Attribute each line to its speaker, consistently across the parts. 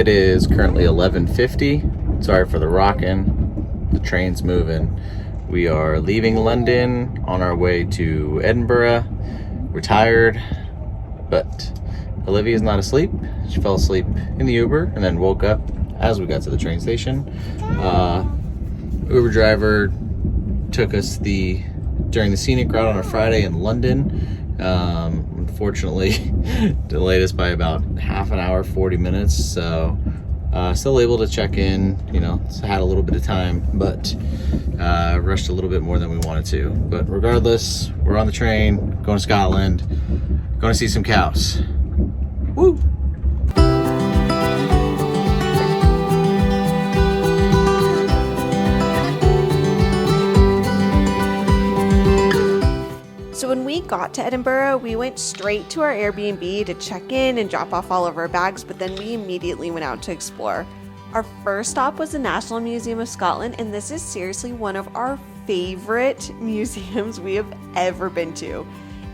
Speaker 1: It is currently 11:50. Sorry for the rockin'. The train's moving. We are leaving London on our way to Edinburgh. We're tired, but Olivia's not asleep. She fell asleep in the Uber and then woke up as we got to the train station. Uber driver took us during the scenic route on a Friday in London. Unfortunately, delayed us by about half an hour, 40 minutes. So still able to check in, had a little bit of time, but rushed a little bit more than we wanted to. But regardless, we're on the train, going to Scotland, going to see some cows. Woo!
Speaker 2: So when we got to Edinburgh, we went straight to our Airbnb to check in and drop off all of our bags, but then we immediately went out to explore. Our first stop was the National Museum of Scotland, and this is seriously one of our favorite museums we have ever been to.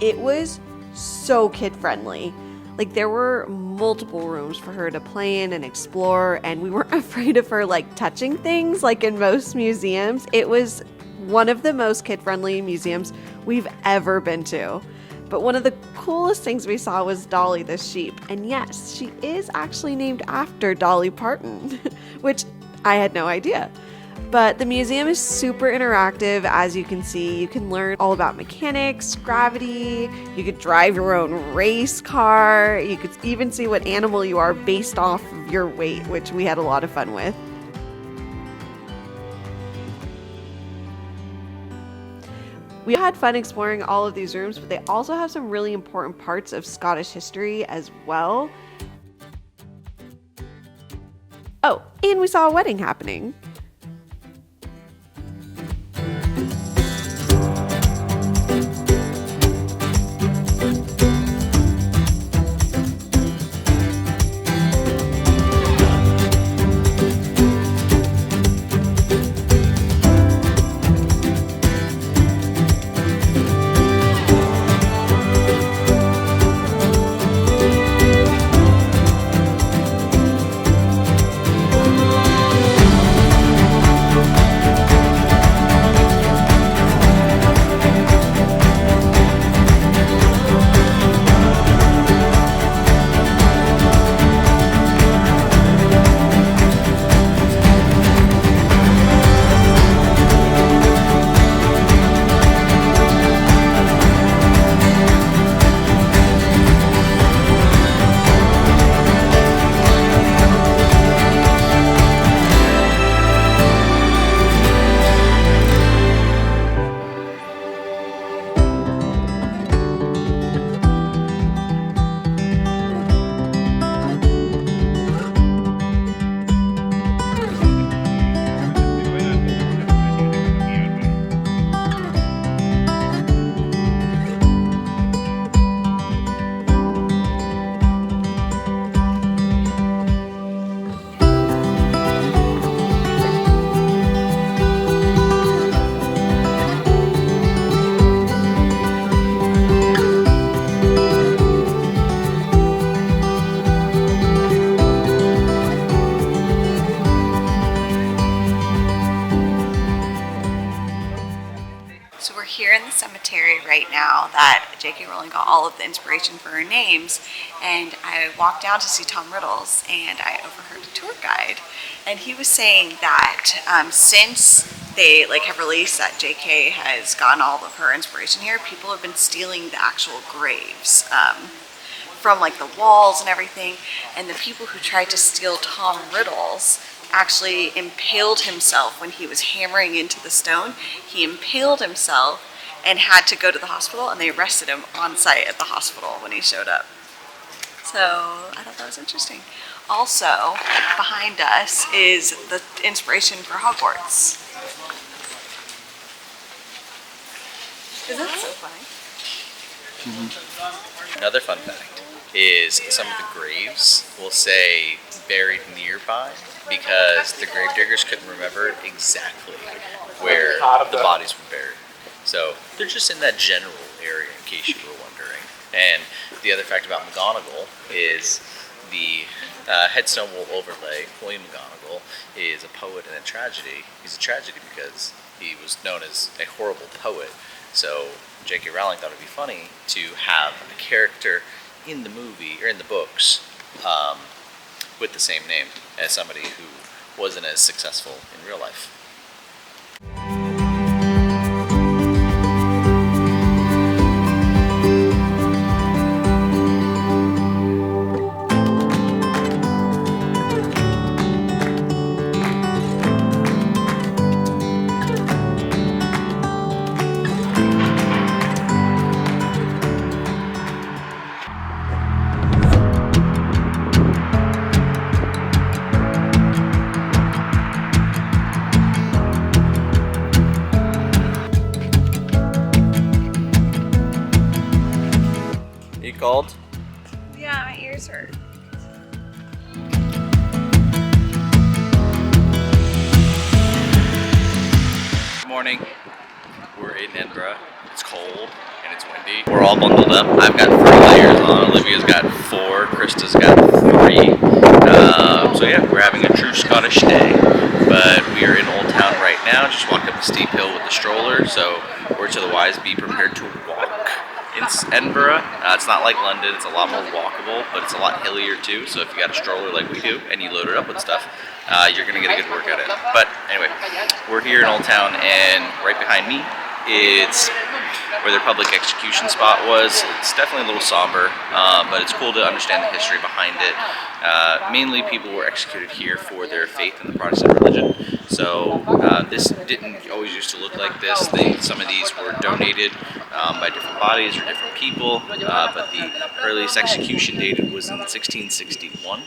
Speaker 2: It was so kid-friendly. Like, there were multiple rooms for her to play in and explore, and we weren't afraid of her touching things like in most museums. It was one of the most kid-friendly museums we've ever been to. But one of the coolest things we saw was Dolly the sheep. And yes, she is actually named after Dolly Parton, which I had no idea. But the museum is super interactive. As you can see, you can learn all about mechanics, gravity, you could drive your own race car, you could even see what animal you are based off of your weight, which we had a lot of fun with. We had fun exploring all of these rooms, but they also have some really important parts of Scottish history as well. Oh, and we saw a wedding happening.
Speaker 3: So we're here in the cemetery right now that J.K. Rowling got all of the inspiration for her names, and I walked down to see Tom Riddle's, and I overheard a tour guide, and he was saying that since they have released that J.K. has gotten all of her inspiration here, people have been stealing the actual graves from the walls and everything, and the people who tried to steal Tom Riddle's actually impaled himself when he was hammering into the stone. He impaled himself and had to go to the hospital, and they arrested him on site at the hospital when he showed up. So I thought that was interesting. Also, behind us is the inspiration for Hogwarts. Isn't that so funny?
Speaker 1: Mm-hmm. Another fun fact is some of the graves will say buried nearby, because the gravediggers couldn't remember exactly where the bodies were buried. So they're just in that general area, in case you were wondering. And the other fact about McGonagall is the headstone will overlay William McGonagall is a poet and a tragedy. He's a tragedy because he was known as a horrible poet. So J.K. Rowling thought it'd be funny to have a character in the movie, or in the books, with the same name as somebody who wasn't as successful in real life. Called?
Speaker 3: Yeah, my ears hurt.
Speaker 1: Good morning. We're in Edinburgh. It's cold and it's windy. We're all bundled up. I've got 3 layers on. Olivia's got 4. Krista's got 3. So yeah, we're having a true Scottish day. But we are in Old Town right now. Just walked up a steep hill with the stroller. So word to the wise, be prepared to walk. In Edinburgh, it's not like London, it's a lot more walkable, but it's a lot hillier too, so if you got a stroller like we do, and you load it up with stuff, you're going to get a good workout in it. But anyway, we're here in Old Town, and right behind me, it's where their public execution spot was. It's definitely a little somber, but it's cool to understand the history behind it. Mainly people were executed here for their faith in the Protestant religion. So this didn't always used to look like this. Some of these were donated by different bodies or different people, but the earliest execution dated was in 1661.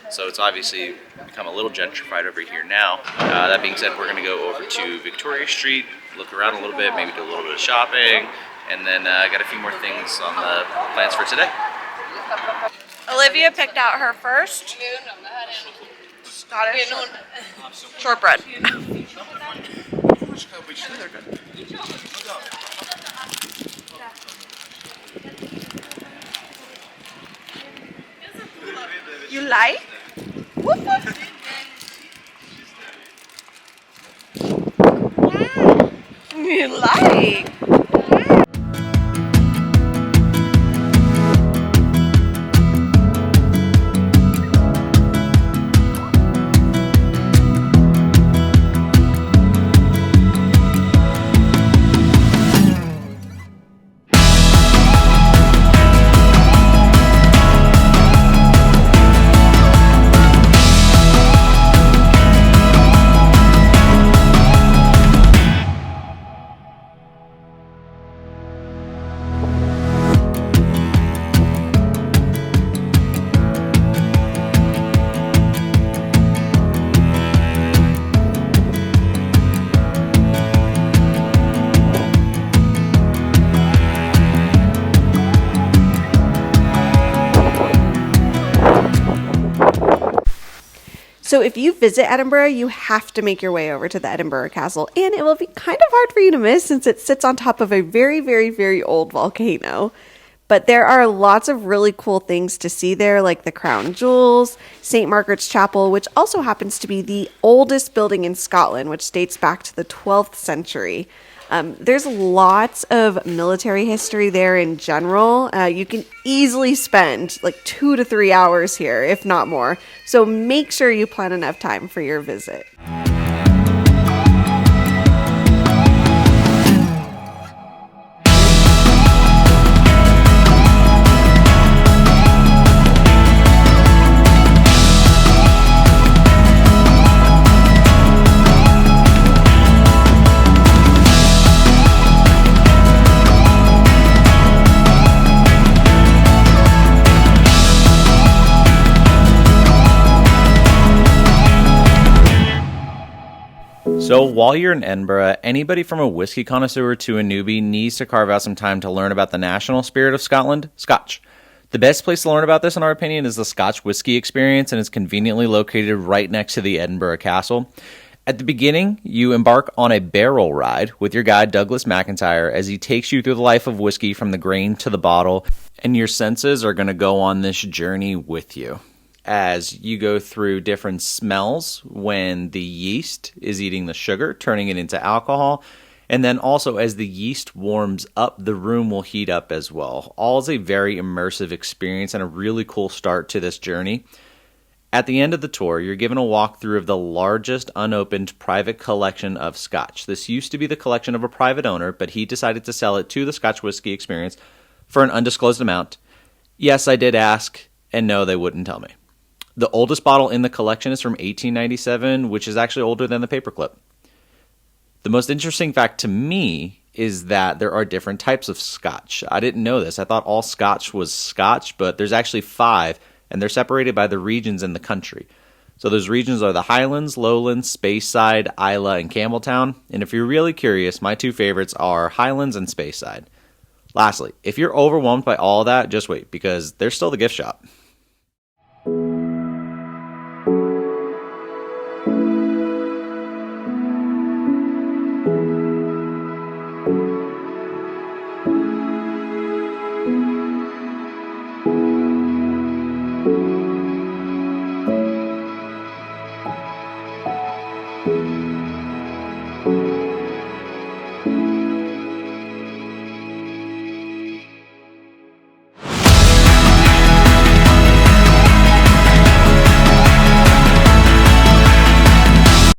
Speaker 1: So it's obviously become a little gentrified over here now. That being said, we're going to go over to Victoria Street, look around a little bit, maybe do a little bit of shopping, and then got a few more things on the plans for today.
Speaker 3: Olivia picked out her first Scottish shortbread. You like? Woof, woof. You like? So if you visit Edinburgh, you have to make your way over to the Edinburgh Castle, and it will be kind of hard for you to miss since it sits on top of a very, very, very old volcano. But there are lots of really cool things to see there, like the Crown Jewels, St. Margaret's Chapel, which also happens to be the oldest building in Scotland, which dates back to the 12th century. There's lots of military history there in general. You can easily spend like 2 to 3 hours here, if not more. So make sure you plan enough time for your visit.
Speaker 1: So while you're in Edinburgh, anybody from a whiskey connoisseur to a newbie needs to carve out some time to learn about the national spirit of Scotland, Scotch. The best place to learn about this, in our opinion, is the Scotch Whisky Experience, and it's conveniently located right next to the Edinburgh Castle. At the beginning, you embark on a barrel ride with your guide, Douglas McIntyre, as he takes you through the life of whiskey from the grain to the bottle, and your senses are going to go on this journey with you. as you go through different smells when the yeast is eating the sugar, turning it into alcohol. And then also as the yeast warms up, the room will heat up as well. All is a very immersive experience and a really cool start to this journey. At the end of the tour, you're given a walkthrough of the largest unopened private collection of Scotch. This used to be the collection of a private owner, but he decided to sell it to the Scotch Whisky Experience for an undisclosed amount. Yes, I did ask, and no, they wouldn't tell me. The oldest bottle in the collection is from 1897, which is actually older than the paperclip. The most interesting fact to me is that there are different types of Scotch. I didn't know this. I thought all Scotch was Scotch, but there's actually 5, and they're separated by the regions in the country. So those regions are the Highlands, Lowlands, Speyside, Islay, and Campbelltown. And if you're really curious, my 2 favorites are Highlands and Speyside. Lastly, if you're overwhelmed by all that, just wait, because there's still the gift shop.